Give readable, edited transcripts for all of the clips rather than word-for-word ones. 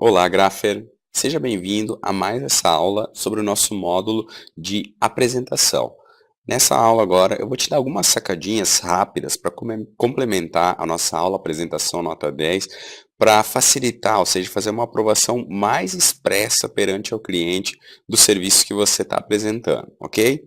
Olá, Graffer. Seja bem-vindo a mais essa aula sobre o nosso módulo de apresentação. Nessa aula agora, eu vou te dar algumas sacadinhas rápidas para complementar a nossa aula apresentação nota 10, para facilitar, ou seja, fazer uma aprovação mais expressa perante ao cliente do serviço que você está apresentando, ok?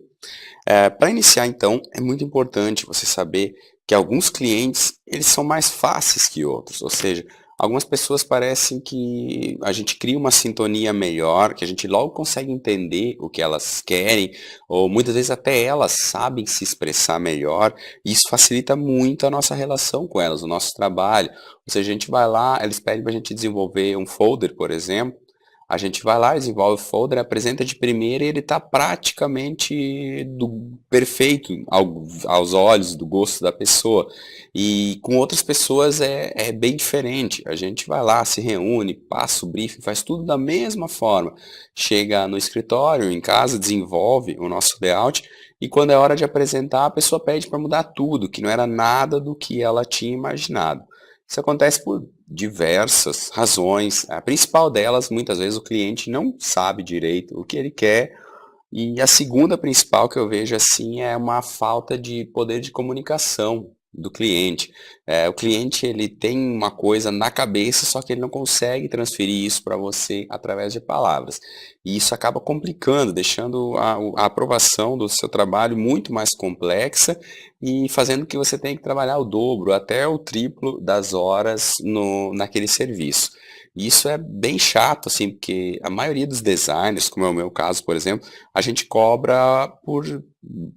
Para iniciar, então, é muito importante você saber que alguns clientes, eles são mais fáceis que outros, ou seja, algumas pessoas parecem que a gente cria uma sintonia melhor, que a gente logo consegue entender o que elas querem, ou muitas vezes até elas sabem se expressar melhor, e isso facilita muito a nossa relação com elas, o nosso trabalho. Ou seja, a gente vai lá, eles pedem para a gente desenvolver um folder, por exemplo, a gente vai lá, desenvolve o folder, apresenta de primeira e ele está praticamente perfeito aos olhos, do gosto da pessoa. E com outras pessoas é bem diferente. A gente vai lá, se reúne, passa o briefing, faz tudo da mesma forma. Chega no escritório, em casa, desenvolve o nosso layout e quando é hora de apresentar, a pessoa pede para mudar tudo, que não era nada do que ela tinha imaginado. Isso acontece por diversas razões. A principal delas, muitas vezes, o cliente não sabe direito o que ele quer. E a segunda principal que eu vejo assim é uma falta de poder de comunicação do cliente. O cliente ele tem uma coisa na cabeça, só que ele não consegue transferir isso para você através de palavras. E isso acaba complicando, deixando a aprovação do seu trabalho muito mais complexa e fazendo que você tenha que trabalhar o dobro, até o triplo das horas naquele serviço. E isso é bem chato, assim, porque a maioria dos designers, como é o meu caso, por exemplo, a gente cobra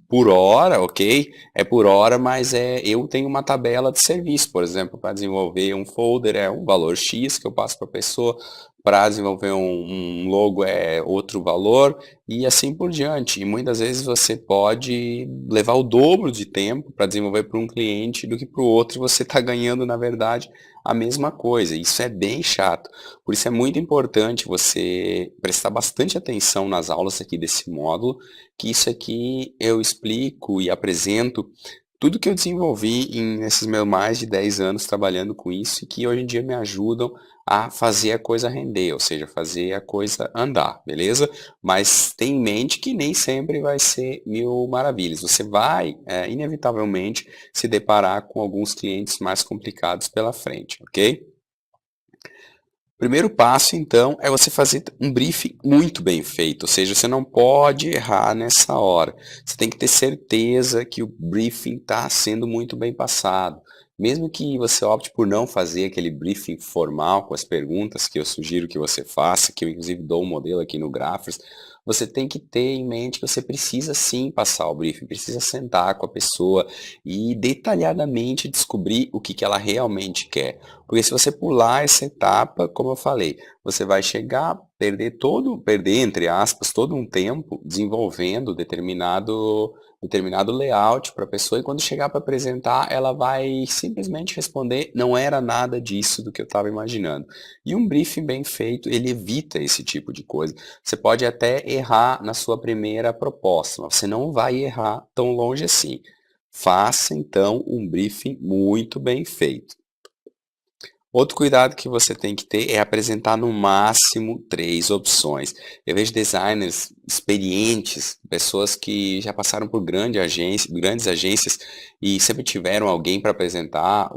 por hora, ok? É por hora, mas eu tenho uma tabela de serviço, por exemplo, para desenvolver um folder é um valor X que eu passo para a pessoa, para desenvolver um logo é outro valor, e assim por diante. E muitas vezes você pode levar o dobro de tempo para desenvolver para um cliente do que para o outro, e você está ganhando, na verdade, a mesma coisa. Isso é bem chato. Por isso é muito importante você prestar bastante atenção nas aulas aqui desse módulo, que isso aqui eu explico e apresento tudo que eu desenvolvi nesses meus mais de 10 anos trabalhando com isso e que hoje em dia me ajudam a fazer a coisa render, ou seja, fazer a coisa andar, beleza? Mas tenha em mente que nem sempre vai ser mil maravilhas. Você vai, inevitavelmente, se deparar com alguns clientes mais complicados pela frente, ok? Primeiro passo, então, é você fazer um briefing muito bem feito, ou seja, você não pode errar nessa hora. Você tem que ter certeza que o briefing está sendo muito bem passado. Mesmo que você opte por não fazer aquele briefing formal com as perguntas que eu sugiro que você faça, que eu inclusive dou um modelo aqui no Graphers, você tem que ter em mente que você precisa sim passar o briefing, precisa sentar com a pessoa e detalhadamente descobrir o que ela realmente quer. Porque se você pular essa etapa, como eu falei, você vai chegar, perder, entre aspas, todo um tempo desenvolvendo determinado layout para a pessoa e quando chegar para apresentar, ela vai simplesmente responder, não era nada disso do que eu estava imaginando. E um briefing bem feito, ele evita esse tipo de coisa. Você pode até errar na sua primeira proposta, mas você não vai errar tão longe assim. Faça, então, um briefing muito bem feito. Outro cuidado que você tem que ter é apresentar no máximo 3 opções. Eu vejo designers experientes, pessoas que já passaram por grandes agências e sempre tiveram alguém para apresentar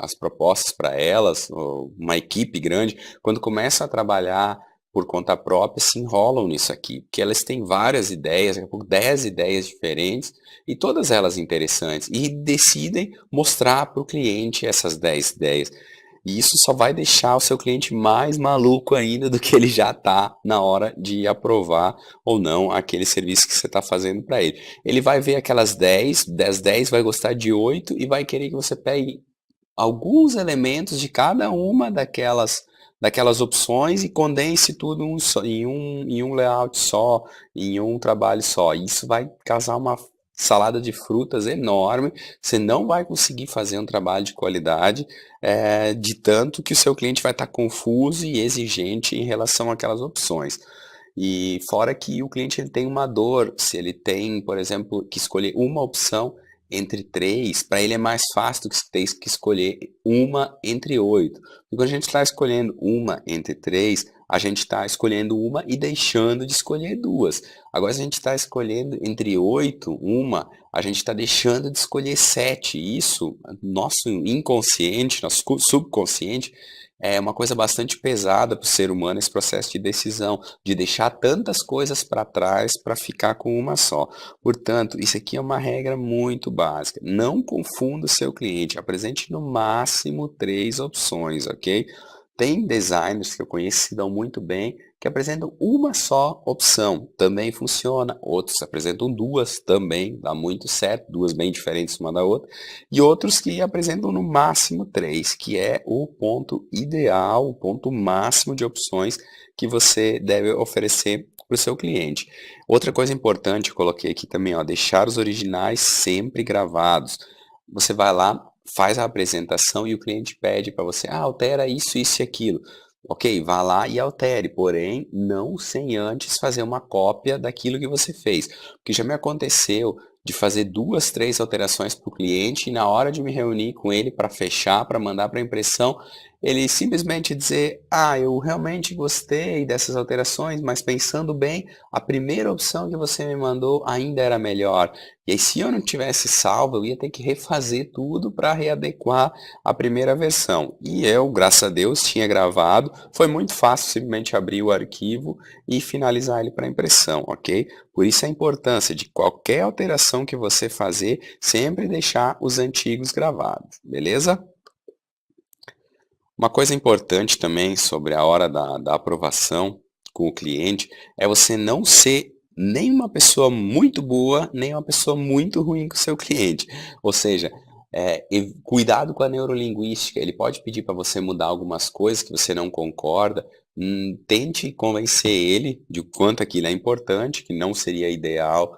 as propostas para elas, ou uma equipe grande, quando começam a trabalhar por conta própria, se enrolam nisso aqui, porque elas têm várias ideias, daqui a pouco 10 ideias diferentes, e todas elas interessantes, e decidem mostrar para o cliente essas 10 ideias. E isso só vai deixar o seu cliente mais maluco ainda do que ele já está na hora de aprovar ou não aquele serviço que você está fazendo para ele. Ele vai ver aquelas 10, das 10 vai gostar de 8 e vai querer que você pegue alguns elementos de cada uma daquelas opções e condense tudo em um layout só, em um trabalho só. Isso vai causar uma salada de frutas enorme. Você não vai conseguir fazer um trabalho de qualidade, de tanto que o seu cliente vai estar confuso e exigente em relação àquelas opções. E fora que o cliente ele tem uma dor, se ele tem, por exemplo, que escolher uma opção, entre 3, para ele é mais fácil do que ter que escolher uma entre 8. E quando a gente está escolhendo uma entre 3, a gente está escolhendo uma e deixando de escolher duas. Agora, se a gente está escolhendo entre 8, uma, a gente está deixando de escolher 7. Isso, nosso inconsciente, nosso subconsciente, é uma coisa bastante pesada para o ser humano, esse processo de decisão, de deixar tantas coisas para trás para ficar com uma só. Portanto, isso aqui é uma regra muito básica. Não confunda o seu cliente. Apresente no máximo 3 opções, ok? Tem designers que eu conheço que dão muito bem, que apresentam uma só opção, também funciona. Outros apresentam duas, também dá muito certo, duas bem diferentes uma da outra. E outros que apresentam no máximo 3, que é o ponto ideal, o ponto máximo de opções que você deve oferecer para o seu cliente. Outra coisa importante, eu coloquei aqui também, ó, deixar os originais sempre gravados. Você vai lá, faz a apresentação e o cliente pede para você, altera isso, isso e aquilo. Ok, vá lá e altere, porém, não sem antes fazer uma cópia daquilo que você fez. Porque já me aconteceu de fazer 2, 3 alterações para o cliente e na hora de me reunir com ele para fechar, para mandar para impressão, ele simplesmente dizer, eu realmente gostei dessas alterações, mas pensando bem, a primeira opção que você me mandou ainda era melhor. E aí, se eu não tivesse salvo, eu ia ter que refazer tudo para readequar a primeira versão. E eu, graças a Deus, tinha gravado. Foi muito fácil simplesmente abrir o arquivo e finalizar ele para impressão, ok? Por isso a importância de qualquer alteração que você fazer, sempre deixar os antigos gravados, beleza? Uma coisa importante também sobre a hora da aprovação com o cliente é você não ser nem uma pessoa muito boa, nem uma pessoa muito ruim com o seu cliente. Ou seja, cuidado com a neurolinguística. Ele pode pedir para você mudar algumas coisas que você não concorda. Tente convencer ele de quanto aquilo é importante, que não seria ideal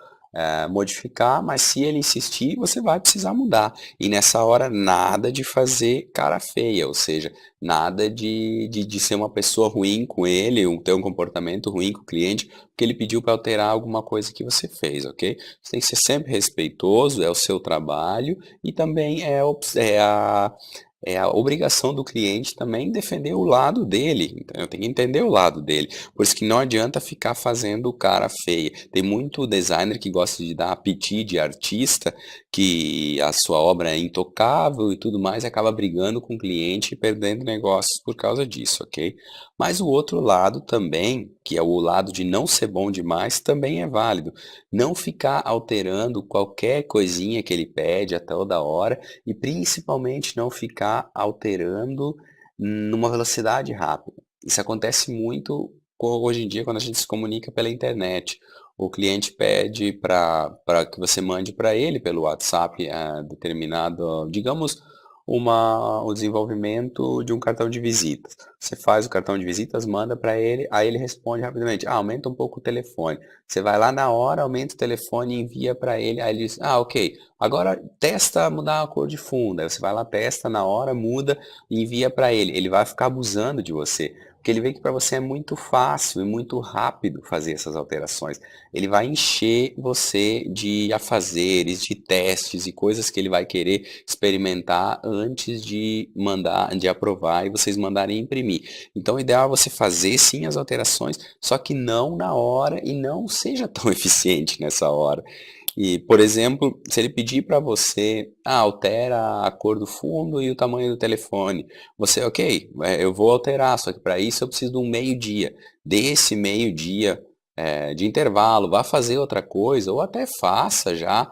modificar, mas se ele insistir, você vai precisar mudar. E nessa hora, nada de fazer cara feia, ou seja, nada de ser uma pessoa ruim com ele, ter um comportamento ruim com o cliente, porque ele pediu para alterar alguma coisa que você fez, ok? Você tem que ser sempre respeitoso, é o seu trabalho e também é a obrigação do cliente também defender o lado dele, então tem que entender o lado dele. Por isso que não adianta ficar fazendo cara feia. Tem muito designer que gosta de dar piti de artista, que a sua obra é intocável e tudo mais, e acaba brigando com o cliente e perdendo negócios por causa disso, ok? Mas o outro lado também, que é o lado de não ser bom demais, também é válido. Não ficar alterando qualquer coisinha que ele pede a toda hora e principalmente não ficar alterando numa velocidade rápida. Isso acontece muito hoje em dia quando a gente se comunica pela internet. O cliente pede para que você mande para ele pelo WhatsApp determinado, digamos, o desenvolvimento de um cartão de visitas. Você faz o cartão de visitas, manda para ele, aí ele responde rapidamente, aumenta um pouco o telefone. Você vai lá na hora, aumenta o telefone e envia para ele, aí ele diz, ok, agora testa mudar a cor de fundo. Aí você vai lá, testa na hora, muda e envia para ele. Ele vai ficar abusando de você. Porque ele vê que para você é muito fácil e muito rápido fazer essas alterações. Ele vai encher você de afazeres, de testes e coisas que ele vai querer experimentar antes de mandar, de aprovar e vocês mandarem imprimir. Então o ideal é você fazer sim as alterações, só que não na hora e não seja tão eficiente nessa hora. E, por exemplo, se ele pedir para você, altera a cor do fundo e o tamanho do telefone, você, ok, eu vou alterar, só que para isso eu preciso de um meio-dia. Desse meio-dia de intervalo, vá fazer outra coisa, ou até faça já,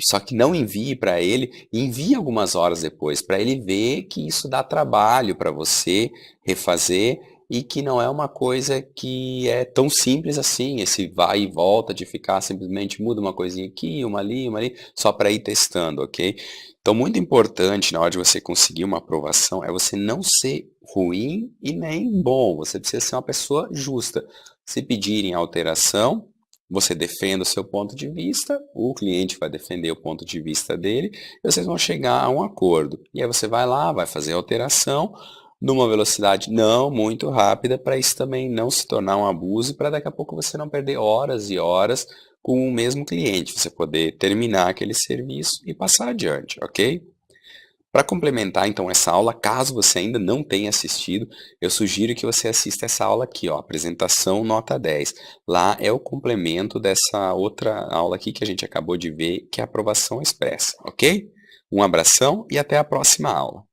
só que não envie para ele, envie algumas horas depois, para ele ver que isso dá trabalho para você refazer, e que não é uma coisa que é tão simples assim, esse vai e volta de ficar simplesmente muda uma coisinha aqui, uma ali, só para ir testando, ok? Então, muito importante na hora de você conseguir uma aprovação é você não ser ruim e nem bom, você precisa ser uma pessoa justa. Se pedirem alteração, você defenda o seu ponto de vista, o cliente vai defender o ponto de vista dele, e vocês vão chegar a um acordo. E aí você vai lá, vai fazer a alteração, numa velocidade não muito rápida, para isso também não se tornar um abuso e para daqui a pouco você não perder horas e horas com o mesmo cliente, você poder terminar aquele serviço e passar adiante, ok? Para complementar então essa aula, caso você ainda não tenha assistido, eu sugiro que você assista essa aula aqui, ó, apresentação nota 10. Lá é o complemento dessa outra aula aqui que a gente acabou de ver, que é a aprovação expressa, ok? Um abração e até a próxima aula.